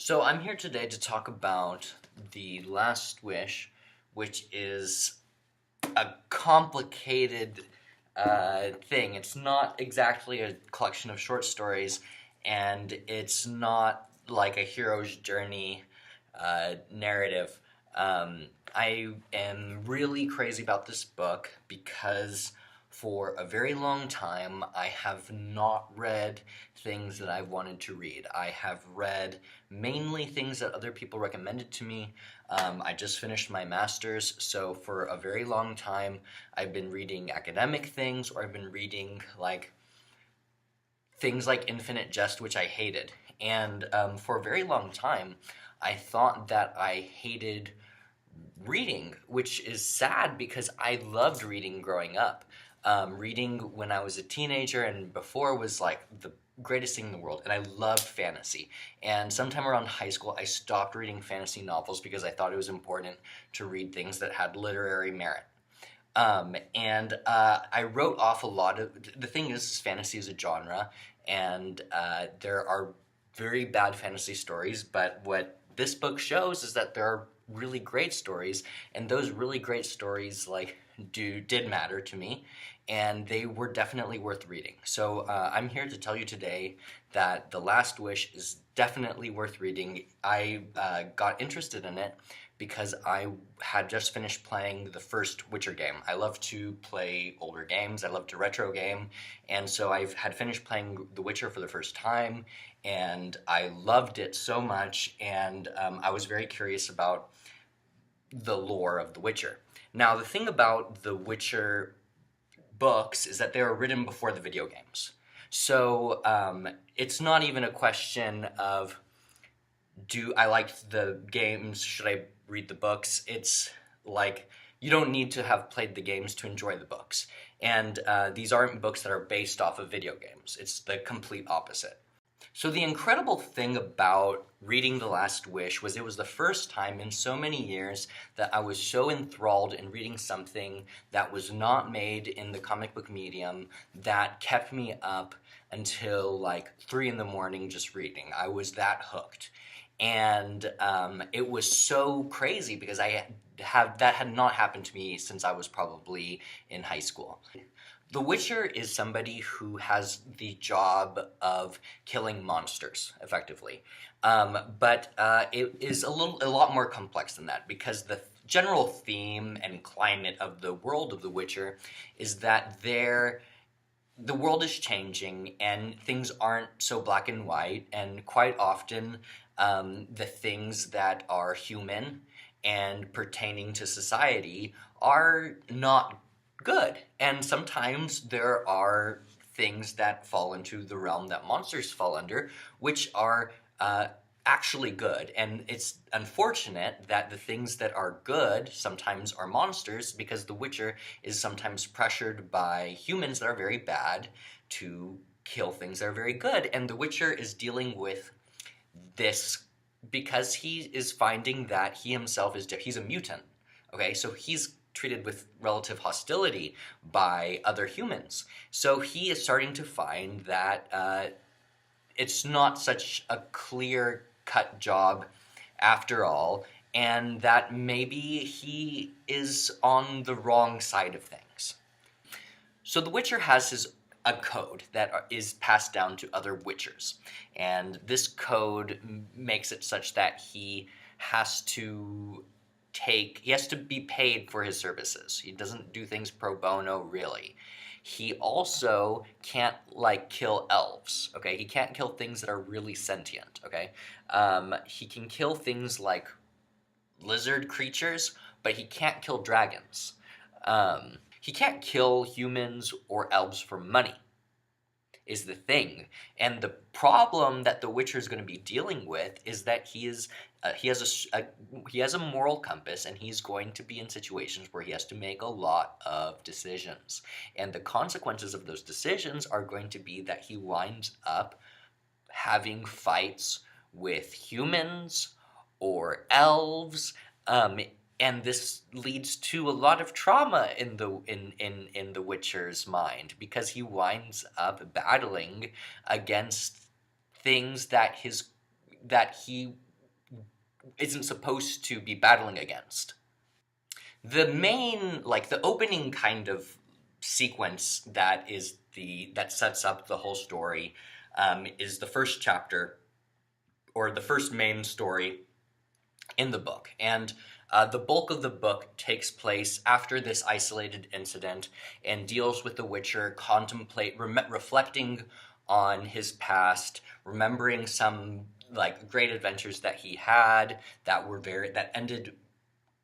So I'm here today to talk about The Last Wish, which is a complicated thing. It's not exactly a collection of short stories, and it's not like a hero's journey narrative. I am really crazy about this book because for a very long time I have not read things that I wanted to read. I have read mainly things that other people recommended to me. I just finished my master's, so for a very long time I've been reading academic things, or I've been reading things like Infinite Jest, which I hated. And for a very long time, I thought that I hated reading, which is sad because I loved reading growing up. Reading when I was a teenager and before was like the greatest thing in the world, and I loved fantasy. And sometime around high school, I stopped reading fantasy novels because I thought it was important to read things that had literary merit. I wrote off a lot of. The thing is fantasy is a genre, and there are very bad fantasy stories, but what this book shows is that there are really great stories, and those really great stories did matter to me, and they were definitely worth reading. So I'm here to tell you today that The Last Wish is definitely worth reading. I got interested in it because I had just finished playing the first Witcher game. I love to play older games, I love to retro game, and so I had finished playing The Witcher for the first time, and I loved it so much, and I was very curious about the lore of The Witcher. Now, the thing about The Witcher books is that they were written before the video games. So it's not even a question of do I like the games, should I read the books? It's like you don't need to have played the games to enjoy the books. And these aren't books that are based off of video games. It's the complete opposite. So the incredible thing about reading The Last Wish was it was the first time in so many years that I was so enthralled in reading something that was not made in the comic book medium that kept me up until like 3 in the morning just reading. I was that hooked. And it was so crazy because that had not happened to me since I was probably in high school. The Witcher is somebody who has the job of killing monsters, effectively. But it is a lot more complex than that, because the general theme and climate of the world of The Witcher is that the world is changing and things aren't so black and white, and quite often the things that are human and pertaining to society are not good. And sometimes there are things that fall into the realm that monsters fall under, which are actually good. And it's unfortunate that the things that are good sometimes are monsters, because The Witcher is sometimes pressured by humans that are very bad to kill things that are very good. And The Witcher is dealing with this because he is finding that he himself he's a mutant. Okay, so he's treated with relative hostility by other humans. So he is starting to find that it's not such a clear-cut job after all, and that maybe he is on the wrong side of things. So The Witcher has a code that is passed down to other Witchers, and this code makes it such that he has to be paid for his services. He doesn't do things pro bono, really. He also can't, kill elves, okay? He can't kill things that are really sentient, okay? He can kill things like lizard creatures, but he can't kill dragons. He can't kill humans or elves for money, is the thing. And the problem that the Witcher is going to be dealing with is that he has a moral compass, and he's going to be in situations where he has to make a lot of decisions. And the consequences of those decisions are going to be that he winds up having fights with humans or elves, and this leads to a lot of trauma in the Witcher's mind, because he winds up battling against things that he isn't supposed to be battling against. The main, like the opening kind of sequence that sets up the whole story is the first chapter, or the first main story in the book. And the bulk of the book takes place after this isolated incident and deals with the Witcher reflecting on his past, remembering some like great adventures that he had that ended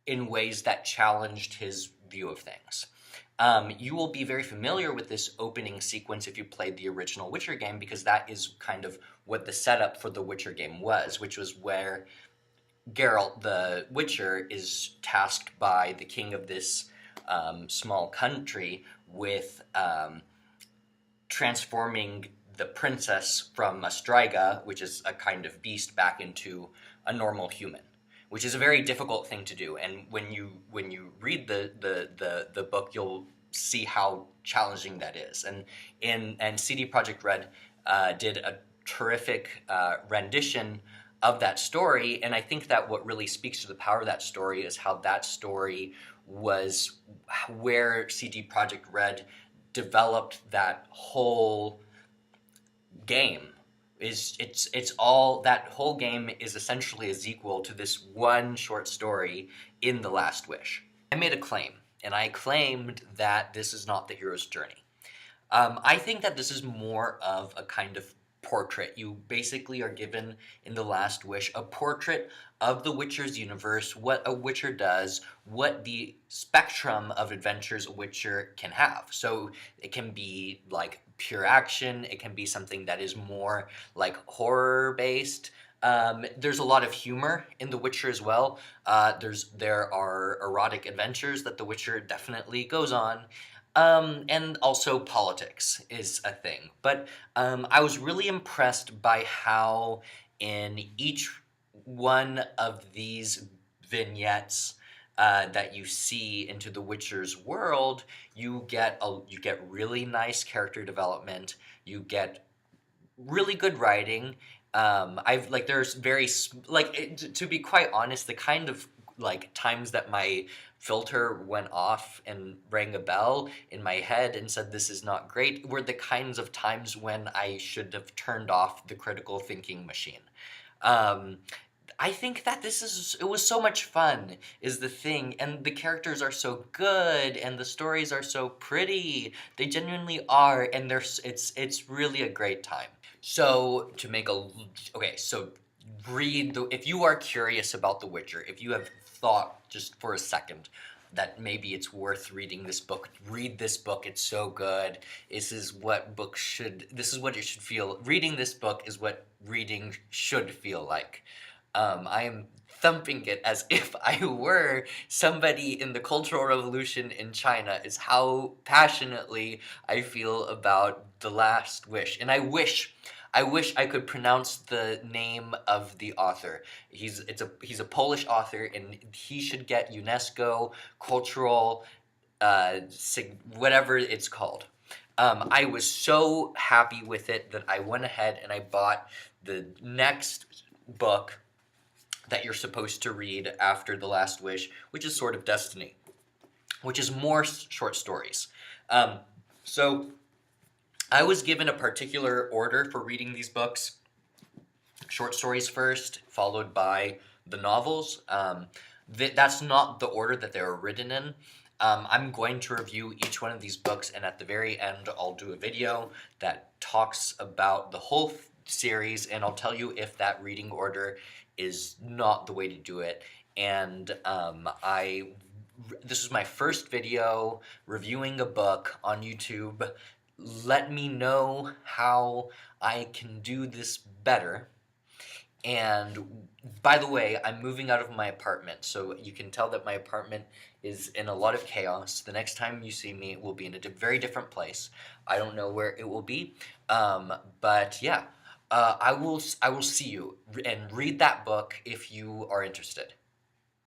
in ways that challenged his view of things. You will be very familiar with this opening sequence if you played the original Witcher game, because that is kind of what the setup for the Witcher game was, which was where Geralt, the Witcher, is tasked by the king of this small country with transforming the princess from a Striga, which is a kind of beast, back into a normal human, which is a very difficult thing to do. And when you read the book, you'll see how challenging that is. And CD Projekt Red did a terrific rendition of that story, and I think that what really speaks to the power of that story is how that story was where CD Projekt Red developed that whole game. That whole game is essentially a sequel to this one short story in The Last Wish. I made a claim, and I claimed that this is not the hero's journey. I think that this is more of a kind of portrait. You basically are given in The Last Wish a portrait of the Witcher's universe, what a Witcher does, what the spectrum of adventures a Witcher can have. So it can be like pure action, it can be something that is more like horror based. There's a lot of humor in The Witcher as well. There are erotic adventures that The Witcher definitely goes on. And also politics is a thing. But I was really impressed by how in each one of these vignettes that you see into the Witcher's world, you get really nice character development. You get really good writing. To be quite honest, the kind of like times that my filter went off and rang a bell in my head and said this is not great were the kinds of times when I should have turned off the critical thinking machine. I think that it was so much fun is the thing, and the characters are so good and the stories are so pretty. They genuinely are, and it's really a great time. So if you are curious about The Witcher, if you have thought just for a second that maybe it's worth reading this book, read this book, it's so good. This is what it should feel. Reading this book is what reading should feel like. I am thumping it as if I were somebody in the Cultural Revolution in China, is how passionately I feel about The Last Wish. And I wish I could pronounce the name of the author. He's a Polish author, and he should get UNESCO cultural whatever it's called. I was so happy with it that I went ahead and I bought the next book that you're supposed to read after The Last Wish, which is Sword of Destiny, which is more short stories. So I was given a particular order for reading these books. Short stories first, followed by the novels. That's not the order that they were written in. I'm going to review each one of these books, and at the very end, I'll do a video that talks about the whole series, and I'll tell you if that reading order is not the way to do it. And this is my first video reviewing a book on YouTube. Let me know how I can do this better. And by the way, I'm moving out of my apartment, so you can tell that my apartment is in a lot of chaos. The next time you see me, it will be in a very different place. I don't know where it will be, but yeah, I will see you, and read that book if you are interested.